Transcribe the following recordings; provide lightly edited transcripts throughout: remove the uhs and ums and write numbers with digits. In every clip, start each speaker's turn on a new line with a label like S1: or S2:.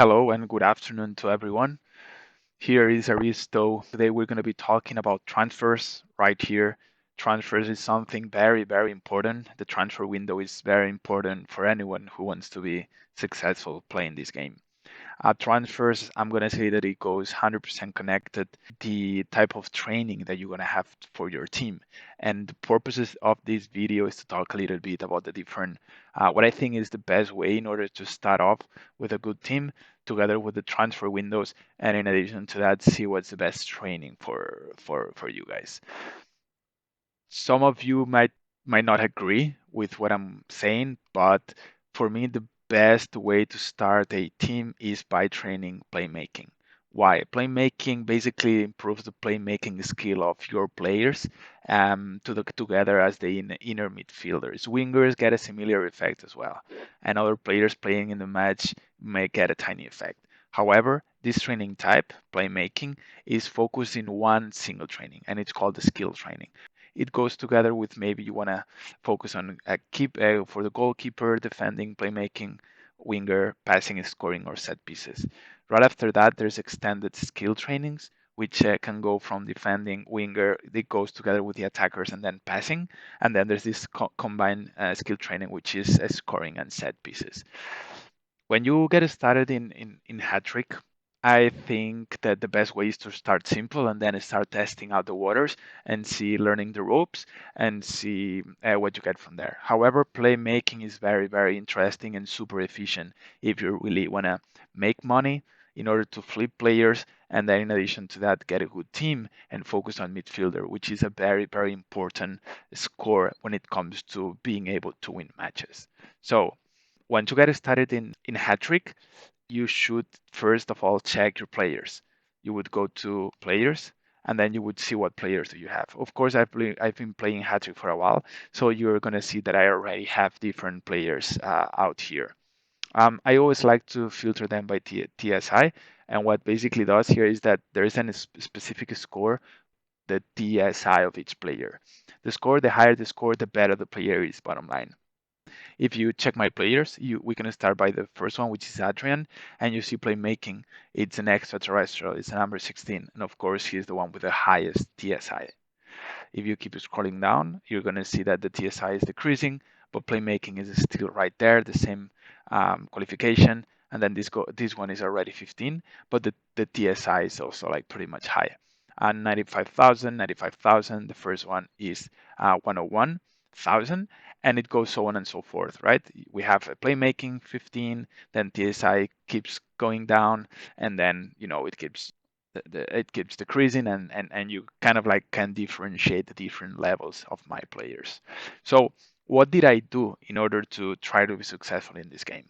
S1: Hello and good afternoon to everyone. Here is Aristo. Today we're going to be talking about transfers right here. Transfers is something very, very important. The transfer window is very important for anyone who wants to be successful playing this game. Transfers, I'm going to say that it goes 100% connected the type of training that you're going to have for your team. And the purposes of this video is to talk a little bit about the different, what I think is the best way in order to start off with a good team together with the transfer windows. And in addition to that, see what's the best training for you guys. Some of you might not agree with what I'm saying, but for me, the best way to start a team is by training playmaking. Why? Playmaking basically improves the playmaking skill of your players together as the inner midfielders. Wingers get a similar effect as well, and other players playing in the match may get a tiny effect. However, this training type, playmaking, is focused in one single training, and it's called the skill training. It goes together with maybe you want to focus on keep for the goalkeeper, defending, playmaking, winger, passing, and scoring, or set pieces. Right after that, there's extended skill trainings, which can go from defending, winger. It goes together with the attackers, and then passing. And then there's this combined skill training, which is scoring and set pieces. When you get started in HATTRICK, I think that the best way is to start simple and then start testing out the waters and see learning the ropes and see what you get from there. However, playmaking is very, very interesting and super efficient if you really want to make money in order to flip players and then in addition to that get a good team and focus on midfielder, which is a very, very important score when it comes to being able to win matches. So once you get started in HATTRICK, you should first of all check your players. You would go to players and then you would see what players do you have. Of course, I've been playing HATTRICK for a while, so you're gonna see that I already have different players out here. I always like to filter them by TSI, and what basically does here is that there is a specific score, the TSI of each player. The higher the score, the better the player is, bottom line. If you check my players, we can start by the first one, which is Adrian, and you see playmaking. It's an extraterrestrial. It's a number 16, and of course, he's the one with the highest TSI. If you keep scrolling down, you're going to see that the TSI is decreasing, but playmaking is still right there, the same qualification. And then this one is already 15, but the TSI is also like pretty much high. 95,000, 95,000. The first one is 101,000, and it goes so on and so forth, right? We have a playmaking 15, then TSI keeps going down, and then it keeps decreasing, and you kind of like can differentiate the different levels of my players. So what did I do in order to try to be successful in this game?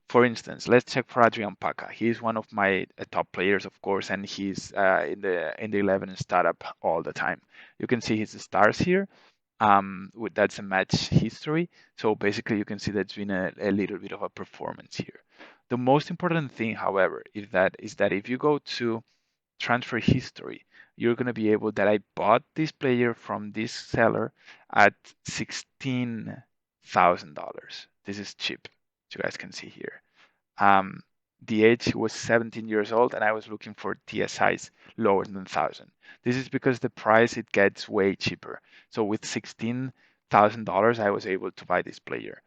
S1: For instance, let's check for Adrian Paca. He's one of my top players, of course, and he's in the 11 startup all the time. You can see his stars here. That's a match history. So basically, you can see that's been a little bit of a performance here. The most important thing, however, is that if you go to transfer history, you're going to be able that I bought this player from this seller at $16,000. This is cheap, as you guys can see here. Um, the age was 17 years old, and I was looking for TSIs lower than 1,000. This is because the price it gets way cheaper. So with $16,000, I was able to buy this player.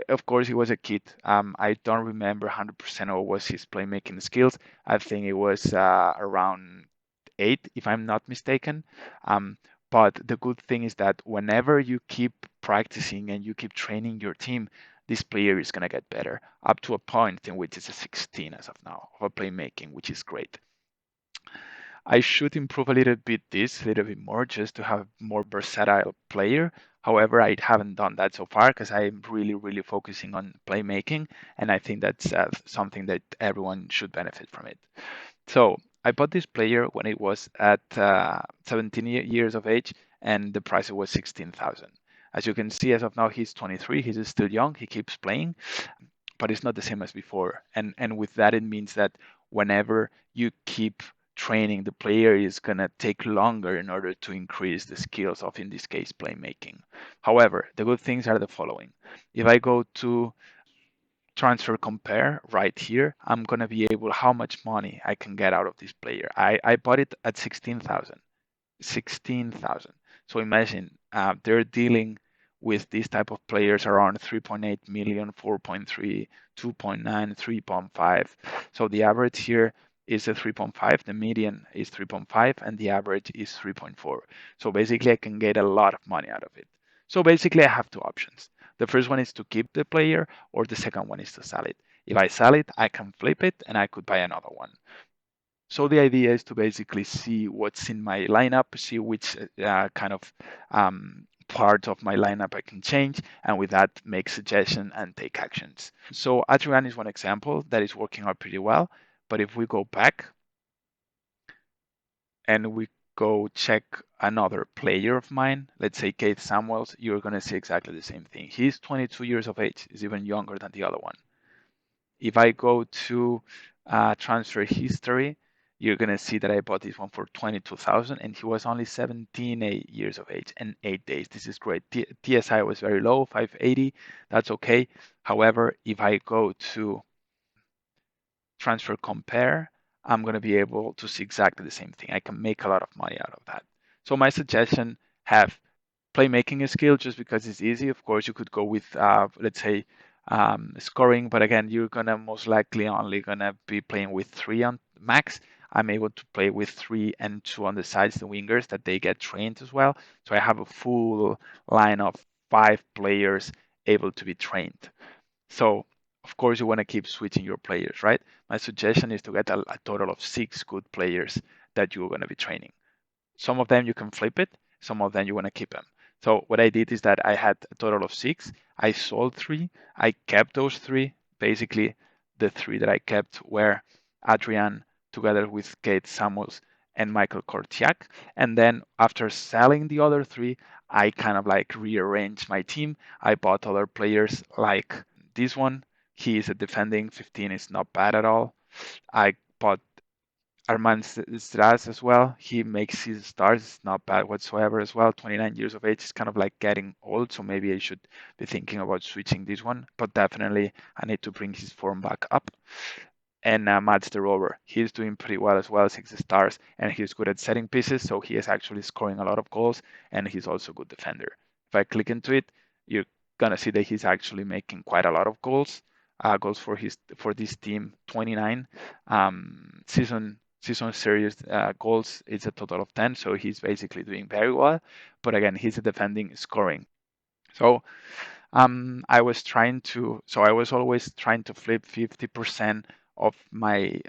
S1: Of course, he was a kid. I don't remember 100% what was his playmaking skills. I think it was around 8, if I'm not mistaken. But the good thing is that whenever you keep practicing and you keep training your team, this player is going to get better up to a point in which it's a 16 as of now of a playmaking, which is great. I should improve a little bit more, just to have a more versatile player. However, I haven't done that so far because I'm really, really focusing on playmaking, and I think that's something that everyone should benefit from it. So I bought this player when it was at 17 years of age, and the price was 16,000. As you can see, as of now, he's 23. He's still young. He keeps playing, but it's not the same as before. And with that, it means that whenever you keep training, the player is gonna take longer in order to increase the skills of, in this case, playmaking. However, the good things are the following. If I go to transfer compare right here, I'm gonna be able how much money I can get out of this player. I bought it at 16,000. 16,000. So imagine they're dealing with these type of players around 3.8 million, 4.3, 2.9, 3.5. So the average here is a 3.5, the median is 3.5, and the average is 3.4. So basically, I can get a lot of money out of it. So basically, I have two options. The first one is to keep the player, or the second one is to sell it. If I sell it, I can flip it and I could buy another one. So the idea is to basically see what's in my lineup, see which kind of part of my lineup I can change, and with that make suggestions and take actions. So Adrian is one example that is working out pretty well. But if we go back and we go check another player of mine, let's say Keith Samuels, you're going to see exactly the same thing. He's 22 years of age, is even younger than the other one. If I go to transfer history, you're going to see that I bought this one for 22,000 and he was only 17 years of age and 8 days. This is great. TSI was very low, 580. That's okay. However, if I go to transfer compare, I'm going to be able to see exactly the same thing. I can make a lot of money out of that. So my suggestion, have playmaking skill just because it's easy. Of course, you could go with, let's say, scoring, but again, you're gonna most likely only gonna be playing with three on max. I'm able to play with three and two on the sides, the wingers, that they get trained as well. So I have a full line of 5 players able to be trained. So of course, you want to keep switching your players, right? My suggestion is to get a total of 6 good players that you're going to be training. Some of them you can flip it, some of them you want to keep them. So what I did is that I had a total of 6. I sold 3. I kept those 3. Basically, the 3 that I kept were Adrian together with Kate Samuels and Michael Kortiak. And then after selling the other 3, I kind of like rearranged my team. I bought other players like this one. He is a defending 15, is not bad at all. I bought Armand Stras as well. He makes his stars. It's not bad whatsoever as well. 29 years of age. It's kind of like getting old, so maybe I should be thinking about switching this one. But definitely, I need to bring his form back up. And Mats the Rover, he's doing pretty well as well, 6 stars, and he's good at setting pieces, so he is actually scoring a lot of goals, and he's also a good defender. If I click into it, you're gonna see that he's actually making quite a lot of goals. Goals for this team, 29. Season series goals, it's a total of 10, so he's basically doing very well. But again, he's a defending scoring. So I was always trying to flip 50% of my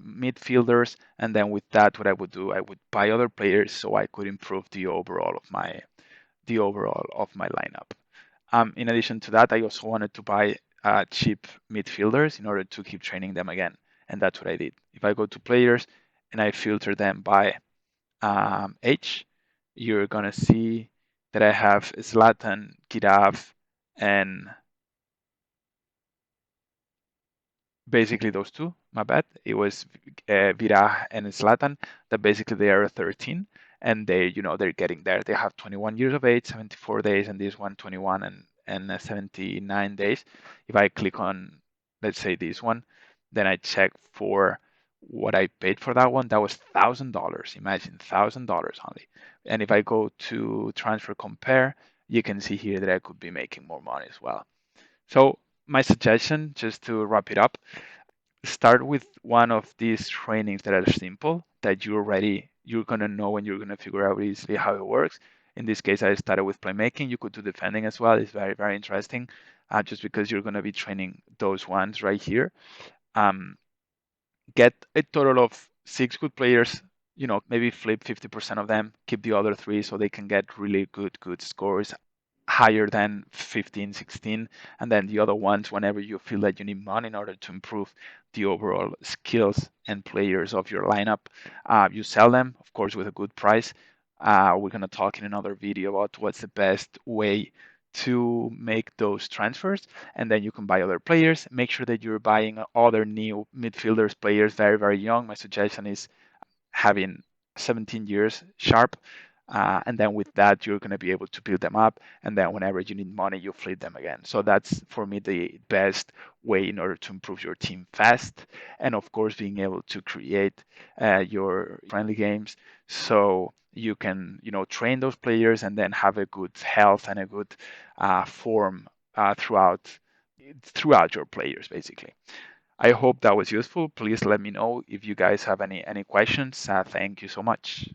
S1: midfielders, and then with that, what I would do, I would buy other players so I could improve the overall of my lineup. In addition to that, I also wanted to buy cheap midfielders in order to keep training them again, and that's what I did. If I go to players and I filter them by age, you're gonna see that I have Zlatan, Kirav, and basically those two. My bad. It was Vira and Zlatan that basically they are 13 and they're getting there. They have 21 years of age, 74 days, and this one 21 and 79 days. If I click on, let's say this one, then I check for what I paid for that one. That was $1,000. Imagine $1,000 only. And if I go to transfer compare, you can see here that I could be making more money as well. So my suggestion, just to wrap it up, start with one of these trainings that are simple, that you're gonna know and you're gonna figure out easily how it works. In this case, I started with playmaking. You could do defending as well. It's very, very interesting, just because you're gonna be training those ones right here. Um, get a total of 6 good players. Maybe flip 50% of them, keep the other 3 so they can get really good scores higher than 15, 16, and then the other ones, whenever you feel that you need money in order to improve the overall skills and players of your lineup, you sell them, of course, with a good price. We're going to talk in another video about what's the best way to make those transfers, and then you can buy other players. Make sure that you're buying other new midfielders, players very, very young. My suggestion is having 17 years sharp. And then with that, you're going to be able to build them up. And then whenever you need money, you flip them again. So that's for me the best way in order to improve your team fast. And of course, being able to create your friendly games so you can, train those players and then have a good health and a good form throughout your players, basically. I hope that was useful. Please let me know if you guys have any questions. Thank you so much.